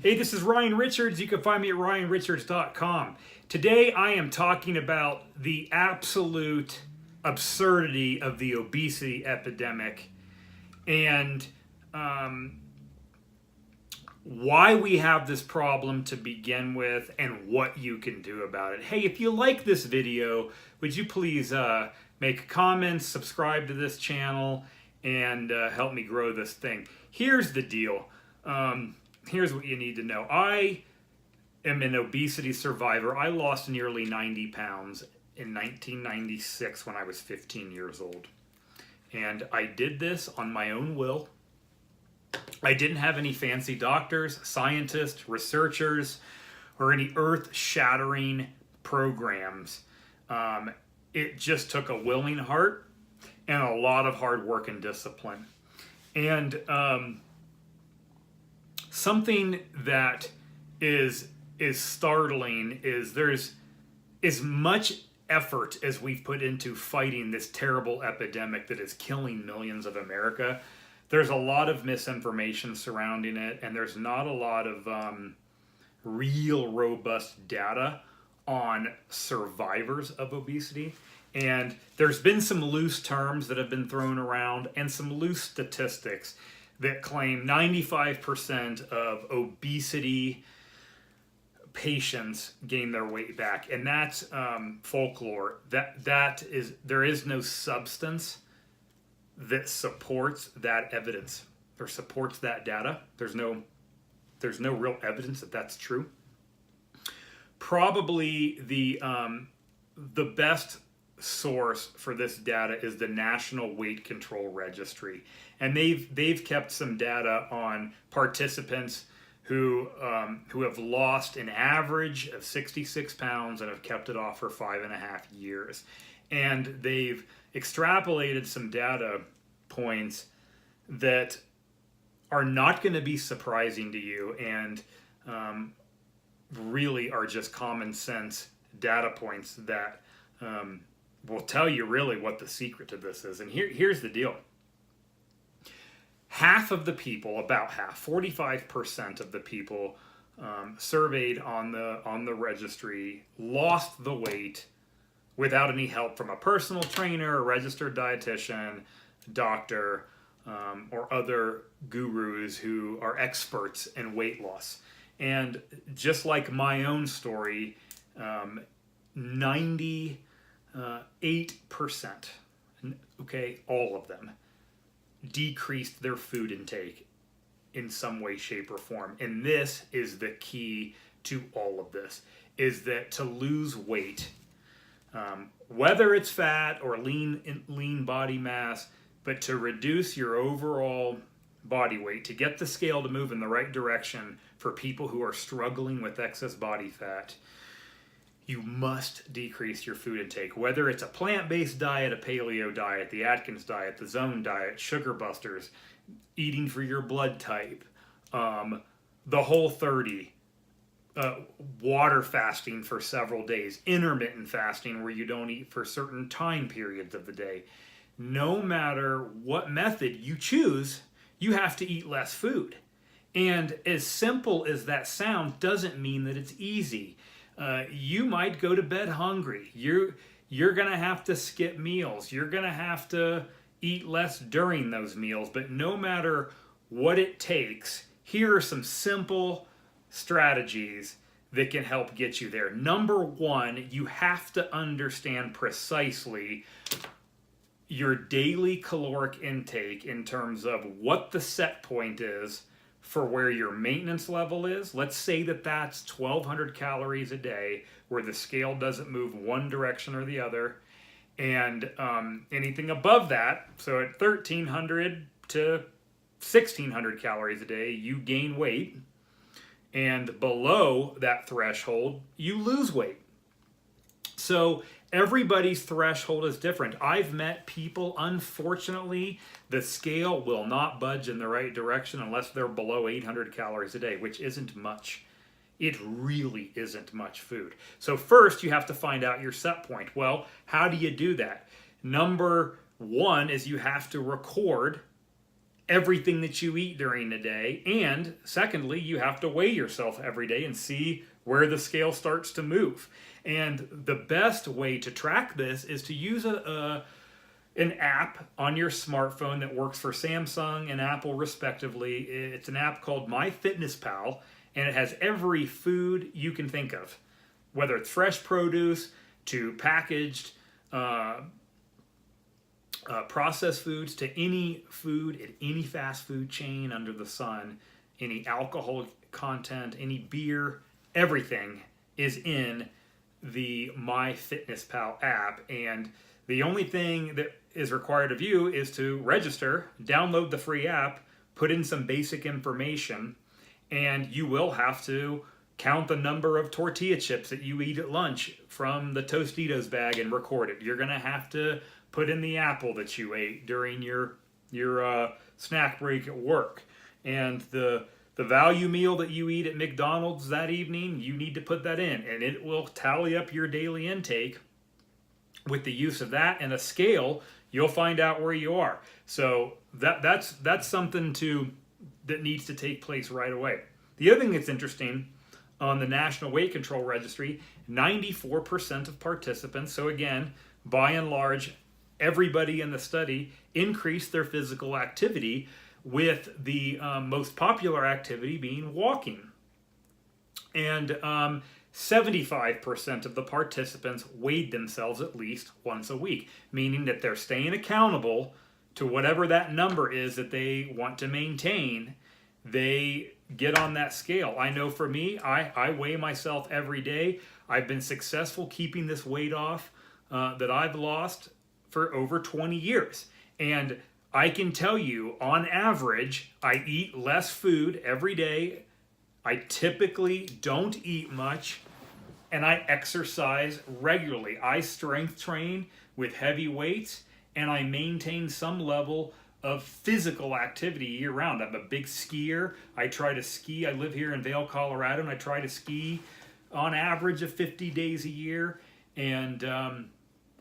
Hey, this is Ryan Richards. You can find me at ryanrichards.com. Today I am talking about the absolute absurdity of the obesity epidemic and why we have this problem to begin with and what you can do about it. Hey, if you like this video, would you please make comments, subscribe to this channel, and help me grow this thing. Here's the deal. Here's what you need to know. I am an obesity survivor. I lost nearly 90 pounds in 1996 when I was 15 years old. And I did this on my own will. I didn't have any fancy doctors, scientists, researchers, or any earth-shattering programs. It just took a willing heart and a lot of hard work and discipline. And something that is startling is there's as much effort as we've put into fighting this terrible epidemic that is killing millions of America. There's a lot of misinformation surrounding it, and there's not a lot of real robust data on survivors of obesity. And there's been some loose terms that have been thrown around and some loose statistics that claim 95% of obesity patients gain their weight back. And that's folklore. There is no substance that supports that evidence or supports that data. There's no real evidence that that's true. Probably the best source for this data is the National Weight Control Registry, and they've kept some data on participants who have lost an average of 66 pounds and have kept it off for 5.5 years, and they've extrapolated some data points that are not going to be surprising to you and really are just common sense data points that will tell you really what the secret to this is. And here's the deal. Half of the people, about half, 45% of the people surveyed on the registry lost the weight without any help from a personal trainer, a registered dietitian, doctor, or other gurus who are experts in weight loss. And just like my own story, 98%, okay, all of them, decreased their food intake in some way, shape, or form. And this is the key to all of this, is that to lose weight, whether it's fat or lean body mass, but to reduce your overall body weight, to get the scale to move in the right direction for people who are struggling with excess body fat, you must decrease your food intake. Whether it's a plant-based diet, a paleo diet, the Atkins diet, the Zone diet, sugar busters, eating for your blood type, the Whole30, water fasting for several days, intermittent fasting where you don't eat for certain time periods of the day. No matter what method you choose, you have to eat less food. And as simple as that sounds, doesn't mean that it's easy. You might go to bed hungry. You're going to have to skip meals. You're going to have to eat less during those meals. But no matter what it takes, here are some simple strategies that can help get you there. Number one, you have to understand precisely your daily caloric intake in terms of what the set point is for where your maintenance level is. Let's say that that's 1,200 calories a day, where the scale doesn't move one direction or the other. And anything above that, so at 1,300 to 1,600 calories a day, you gain weight. And below that threshold, you lose weight. So everybody's threshold is different. I've met people, unfortunately, the scale will not budge in the right direction unless they're below 800 calories a day, which isn't much. It really isn't much food. So first, you have to find out your set point. Well, how do you do that? Number one is you have to record everything that you eat during the day. And secondly, you have to weigh yourself every day and see where the scale starts to move. And the best way to track this is to use an app on your smartphone that works for Samsung and Apple respectively. It's an app called MyFitnessPal, and it has every food you can think of, whether it's fresh produce to packaged processed foods, to any food at any fast food chain under the sun, any alcohol content, any beer, everything is in the MyFitnessPal app. And the only thing that is required of you is to register, download the free app, put in some basic information, and you will have to count the number of tortilla chips that you eat at lunch from the Tostitos bag and record it. You're going to have to put in the apple that you ate during your snack break at work. And the value meal that you eat at McDonald's that evening, you need to put that in. And it will tally up your daily intake. With the use of that and a scale, you'll find out where you are. So that's something that needs to take place right away. The other thing that's interesting, on the National Weight Control Registry, 94% of participants, so again, by and large, everybody in the study, increased their physical activity, with the most popular activity being walking. And 75% of the participants weighed themselves at least once a week, meaning that they're staying accountable to whatever that number is that they want to maintain. They get on that scale. I know for me, I weigh myself every day. I've been successful keeping this weight off that I've lost for over 20 years. And I can tell you, on average, I eat less food every day. I typically don't eat much, and I exercise regularly. I strength train with heavy weights, and I maintain some level of physical activity year round. I'm a big skier. I try to ski. I live here in Vail, Colorado, and I try to ski on average of 50 days a year. And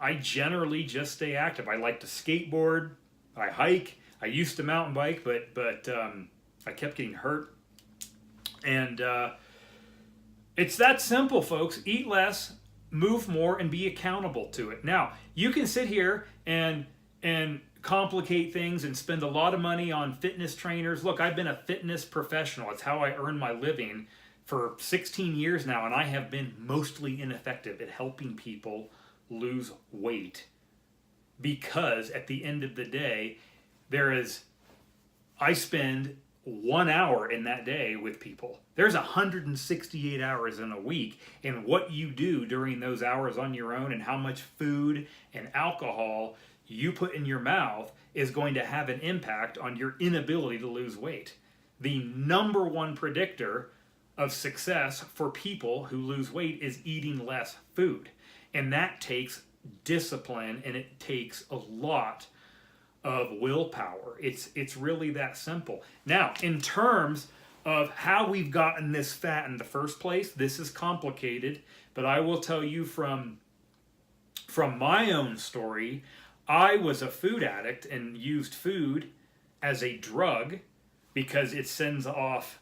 I generally just stay active. I like to skateboard. I hike. I used to mountain bike, but I kept getting hurt. And it's that simple, folks. Eat less, move more, and be accountable to it. Now, you can sit here and complicate things and spend a lot of money on fitness trainers. Look, I've been a fitness professional. It's how I earn my living for 16 years now, and I have been mostly ineffective at helping people lose weight, because at the end of the day, I spend 1 hour in that day with people. There's 168 hours in a week, and what you do during those hours on your own and how much food and alcohol you put in your mouth is going to have an impact on your inability to lose weight. The number one predictor of success for people who lose weight is eating less food. And that takes discipline, and it takes a lot of willpower. It's really that simple. Now, in terms of how we've gotten this fat in the first place, this is complicated, but I will tell you from my own story, I was a food addict and used food as a drug because it sends off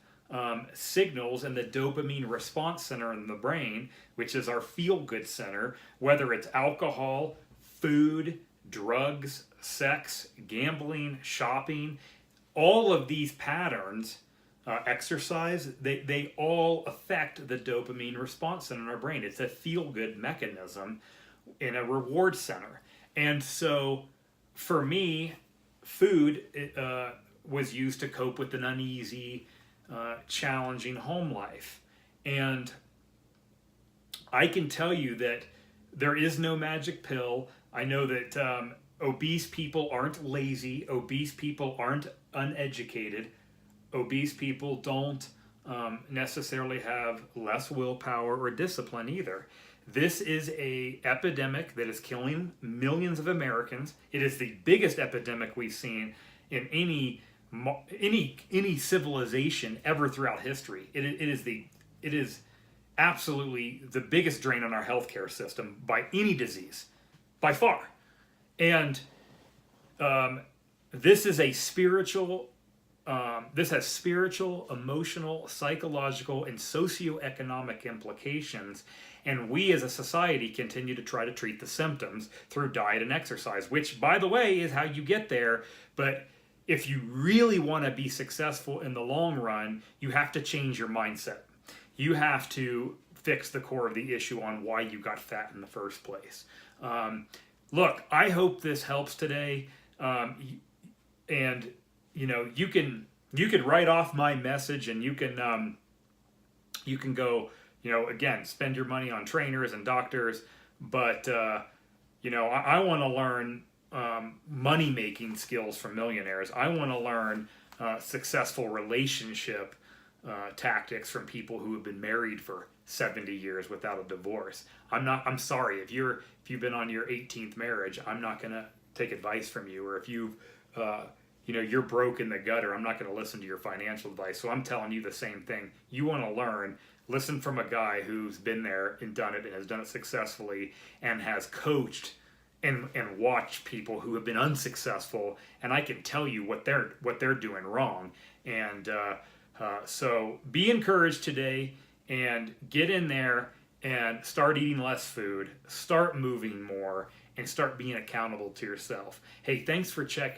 signals in the dopamine response center in the brain, which is our feel-good center, whether it's alcohol, food, drugs, sex, gambling, shopping. All of these patterns, exercise, they all affect the dopamine response center in our brain. It's a feel-good mechanism in a reward center. And so for me, food was used to cope with an uneasy, challenging home life. And I can tell you that there is no magic pill. I know that obese people aren't lazy. Obese people aren't uneducated. Obese people don't necessarily have less willpower or discipline either. This is an epidemic that is killing millions of Americans. It is the biggest epidemic we've seen in any civilization ever throughout history. It is absolutely the biggest drain on our healthcare system by any disease, by far. And this is a spiritual, this has spiritual, emotional, psychological, and socioeconomic implications. And we as a society continue to try to treat the symptoms through diet and exercise, which, by the way, is how you get there. But if you really want to be successful in the long run, you have to change your mindset. You have to fix the core of the issue on why you got fat in the first place. Look, I hope this helps today. And you can write off my message, and you can go, again, spend your money on trainers and doctors. But I want to learn money making skills from millionaires. I want to learn successful relationship tactics from people who have been married for 70 years without a divorce. I'm sorry if you've been on your 18th marriage. I'm not gonna take advice from you. Or if you're broke in the gutter, I'm not going to listen to your financial advice. So I'm telling you the same thing. You want to learn, listen from a guy who's been there and done it and has done it successfully and has coached and watched people who have been unsuccessful, and I can tell you what they're doing wrong. And so be encouraged today, and get in there and start eating less food, start moving more, and start being accountable to yourself. Hey, thanks for checking